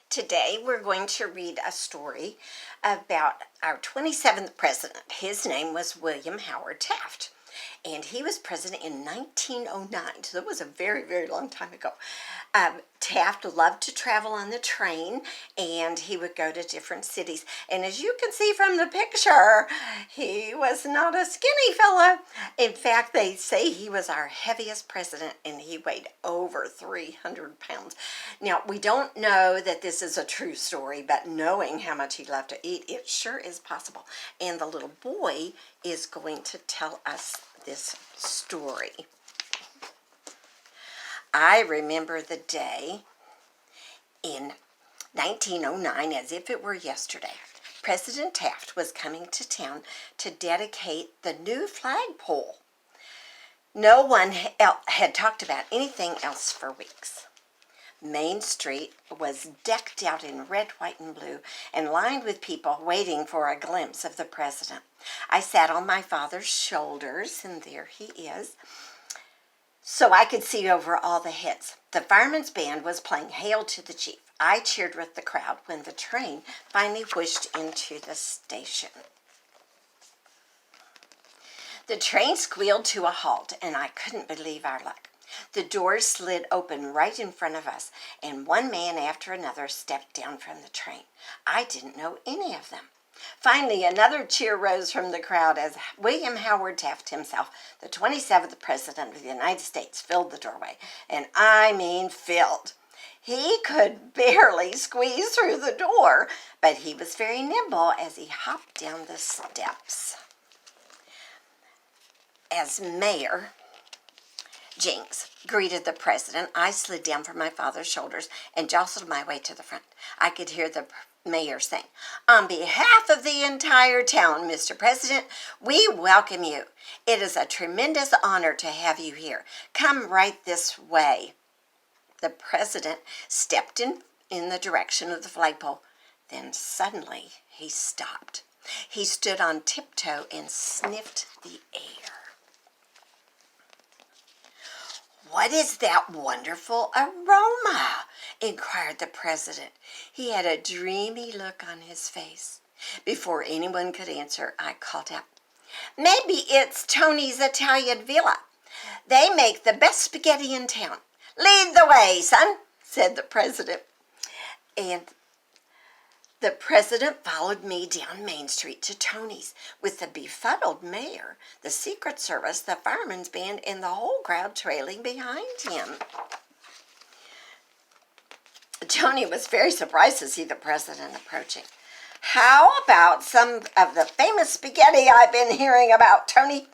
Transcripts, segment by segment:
Today we're going to read a story about our 27th president. His name was William Howard Taft, and he was president in 1909, so that was a very, very long time ago. Taft loved to travel on the train, and he would go to different cities. And as you can see from the picture, he was not a skinny fella. In fact, they say he was our heaviest president, and he weighed over 300 pounds. Now, we don't know that this is a true story, but knowing how much he loved to eat, it sure is possible. And the little boy is going to tell us this story. I remember the day in 1909 as if it were yesterday. President Taft was coming to town to dedicate the new flagpole. No one had talked about anything else for weeks. Main Street was decked out in red, white, and blue and lined with people waiting for a glimpse of the president. I sat on my father's shoulders, and there he is, so I could see over all the heads. The fireman's band was playing Hail to the Chief. I cheered with the crowd when the train finally whooshed into the station. The train squealed to a halt, and I couldn't believe our luck. The doors slid open right in front of us, and one man after another stepped down from the train. I didn't know any of them. Finally, another cheer rose from the crowd as William Howard Taft himself, the 27th President of the United States, filled the doorway. And I mean filled. He could barely squeeze through the door, but he was very nimble as he hopped down the steps. As Mayor Jinks greeted the president, I slid down from my father's shoulders and jostled my way to the front. I could hear the mayor saying, "On behalf of the entire town, Mr. President, we welcome you. It is a tremendous honor to have you here. Come right this way." The president stepped in the direction of the flagpole. Then suddenly he stopped. He stood on tiptoe and sniffed the air. "What is that wonderful aroma?" inquired the president. He had a dreamy look on his face. Before anyone could answer, I called out, "Maybe it's Tony's Italian Villa. They make the best spaghetti in town." "Lead the way, son," said the president. And the president followed me down Main Street to Tony's with the befuddled mayor, the Secret Service, the fireman's band, and the whole crowd trailing behind him. Tony was very surprised to see the president approaching. "How about some of the famous spaghetti I've been hearing about, Tony?"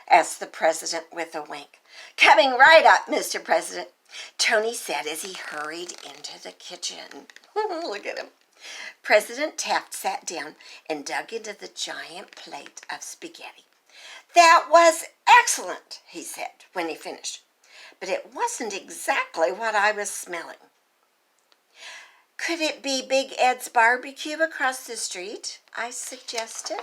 asked the president with a wink. "Coming right up, Mr. President," Tony said as he hurried into the kitchen. Look at him. President Taft sat down and dug into the giant plate of spaghetti. "That was excellent," he said when he finished, "but it wasn't exactly what I was smelling." "Could it be Big Ed's barbecue across the street?" I suggested.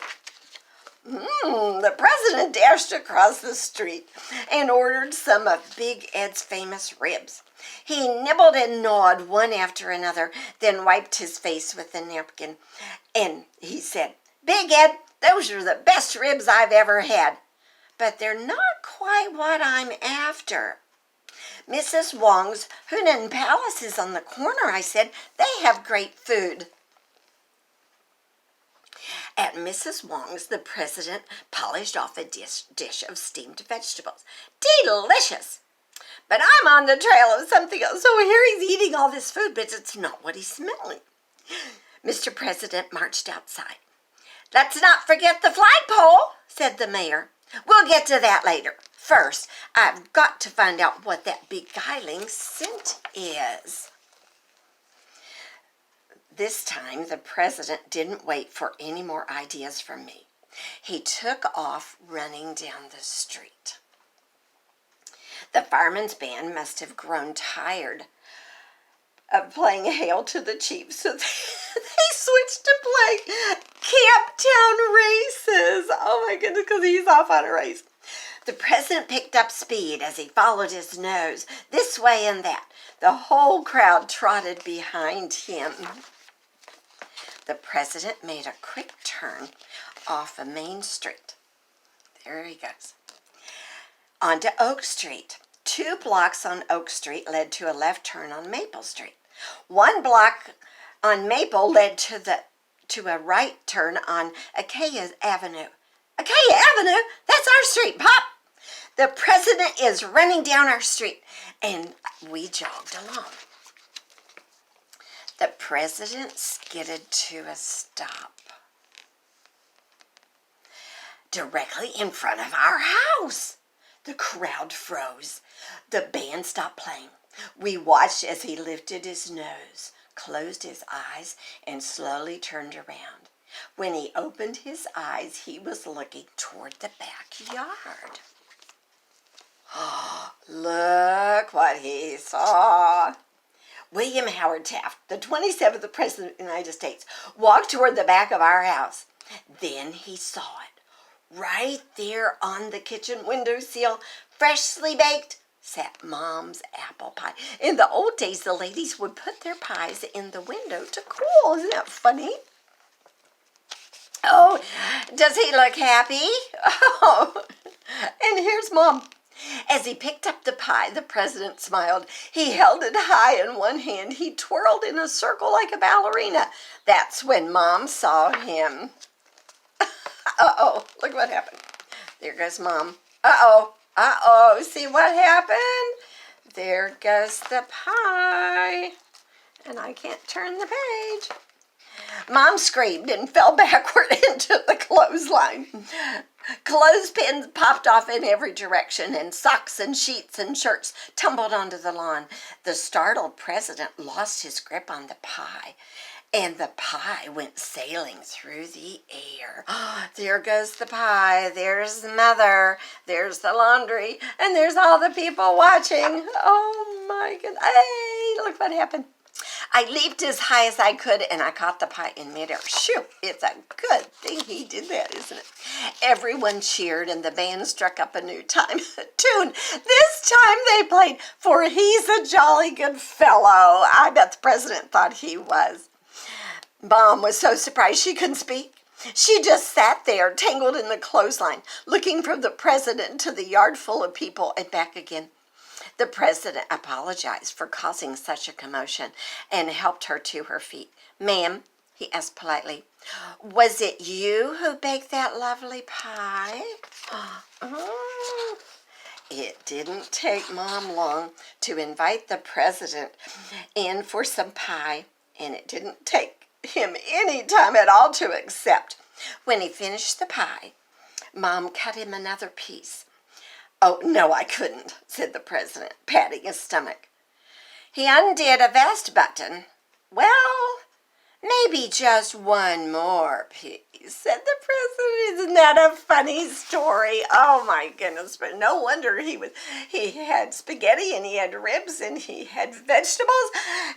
The president dashed across the street and ordered some of Big Ed's famous ribs. He nibbled and gnawed one after another, then wiped his face with a napkin. And he said, "Big Ed, those are the best ribs I've ever had. But they're not quite what I'm after." "Mrs. Wong's Hunan Palace is on the corner," I said. "They have great food." At Mrs. Wong's, the president polished off a dish of steamed vegetables. "Delicious! But I'm on the trail of something else." So here he's eating all this food, but it's not what he's smelling. Mr. President marched outside. "Let's not forget the flagpole," said the mayor. "We'll get to that later. First, I've got to find out what that beguiling scent is." This time, the president didn't wait for any more ideas from me. He took off running down the street. The fireman's band must have grown tired of playing Hail to the Chief, so they switched to play Camptown Races. Oh my goodness, because he's off on a race. The president picked up speed as he followed his nose this way and that. The whole crowd trotted behind him. The president made a quick turn off a main street. There he goes. Onto Oak Street. 2 blocks on Oak Street led to a left turn on Maple Street. 1 block on Maple led to a right turn on Acacia Avenue. Acacia Avenue? That's our street, Pop! The president is running down our street, and we jogged along. The president skidded to a stop directly in front of our house. The crowd froze. The band stopped playing. We watched as he lifted his nose, closed his eyes, and slowly turned around. When he opened his eyes, he was looking toward the backyard. Oh, look what he saw. William Howard Taft, the 27th President of the United States, walked toward the back of our house. Then he saw it. Right there on the kitchen windowsill, freshly baked, sat Mom's apple pie. In the old days, the ladies would put their pies in the window to cool. Isn't that funny? Oh, does he look happy? Oh, and here's Mom. As he picked up the pie, the president smiled. He held it high in one hand. He twirled in a circle like a ballerina. That's when Mom saw him. Uh-oh, look what happened. There goes Mom. Uh-oh, see what happened? There goes the pie. And I can't turn the page. Mom screamed and fell backward into the clothesline. Clothespins popped off in every direction, and socks and sheets and shirts tumbled onto the lawn. The startled president lost his grip on the pie, and the pie went sailing through the air. Oh, there goes the pie. There's Mother. There's the laundry. And there's all the people watching. Oh, my goodness. Hey, look what happened. I leaped as high as I could, and I caught the pie in midair. Shoo, it's a good thing he did that, isn't it? Everyone cheered, and the band struck up a new tune. This time they played For He's a Jolly Good Fellow. I bet the president thought he was. Mom was so surprised she couldn't speak. She just sat there, tangled in the clothesline, looking from the president to the yard full of people and back again. The president apologized for causing such a commotion and helped her to her feet. Ma'am, he asked politely, was it you who baked that lovely pie? Oh. It didn't take Mom long to invite the president in for some pie, and it didn't take him any time at all to accept. When he finished the pie, Mom cut him another piece. Oh, no, I couldn't, said the president, patting his stomach. He undid a vest button. Well, maybe just one more piece, said the president. Isn't that a funny story? Oh, my goodness, but no wonder he had spaghetti, and he had ribs, and he had vegetables,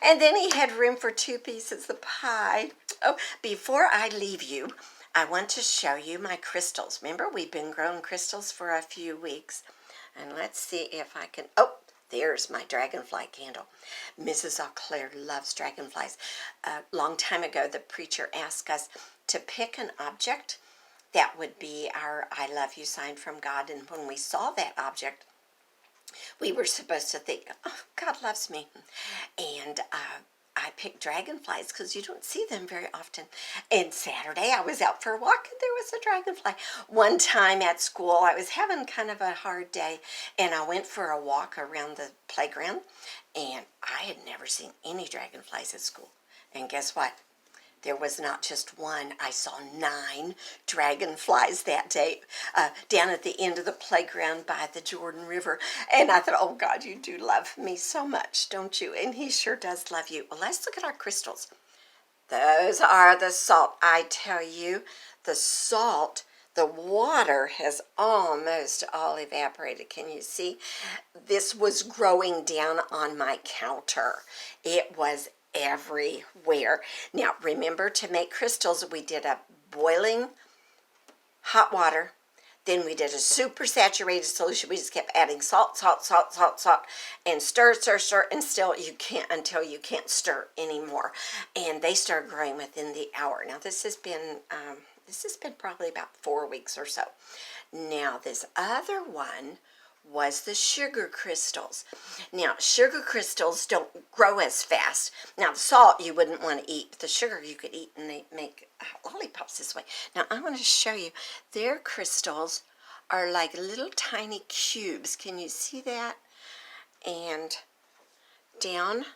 and then he had room for 2 pieces of pie. Oh, before I leave you, I want to show you my crystals. Remember, we've been growing crystals for a few weeks. And let's see if I can... Oh, there's my dragonfly candle. Mrs. Auclair loves dragonflies. A long time ago, the preacher asked us to pick an object that would be our I love you sign from God. And when we saw that object, we were supposed to think, oh, God loves me. And I picked dragonflies because you don't see them very often. And Saturday I was out for a walk and there was a dragonfly. One time at school I was having kind of a hard day and I went for a walk around the playground and I had never seen any dragonflies at school. And guess what? There was not just one. I saw 9 dragonflies that day down at the end of the playground by the Jordan River. And I thought, oh, God, you do love me so much, don't you? And he sure does love you. Well, let's look at our crystals. Those are the salt. I tell you, the salt, the water has almost all evaporated. Can you see? This was growing down on my counter. It was everywhere. Now, remember, to make crystals, we did a boiling hot water, Then we did a super saturated solution. We just kept adding salt, salt, salt, salt, salt, and stir, stir, stir, and still you can't, until you can't stir anymore. And they start growing within the hour. Now this has been probably about 4 weeks or so. Now this other one was the sugar crystals. Now, sugar crystals don't grow as fast. Now, the salt you wouldn't want to eat, but the sugar you could eat, and they make lollipops this way. Now, I want to show you. Their crystals are like little tiny cubes. Can you see that? And down,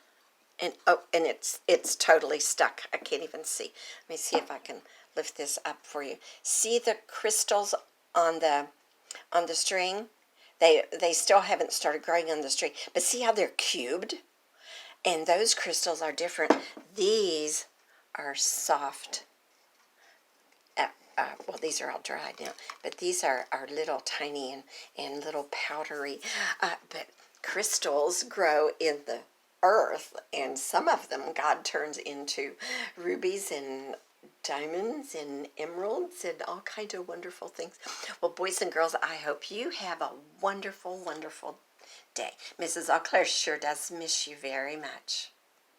and oh, and it's totally stuck. I can't even see. Let me see if I can lift this up for you. See the crystals on the string? They still haven't started growing on the string, but see how they're cubed? And those crystals are different. These are soft. Well, these are all dried now, but these are little tiny and little powdery. But crystals grow in the earth, and some of them God turns into rubies and diamonds and emeralds and all kinds of wonderful things. Well, boys and girls, I hope you have a wonderful, wonderful day. Mrs. Eau Claire sure does miss you very much.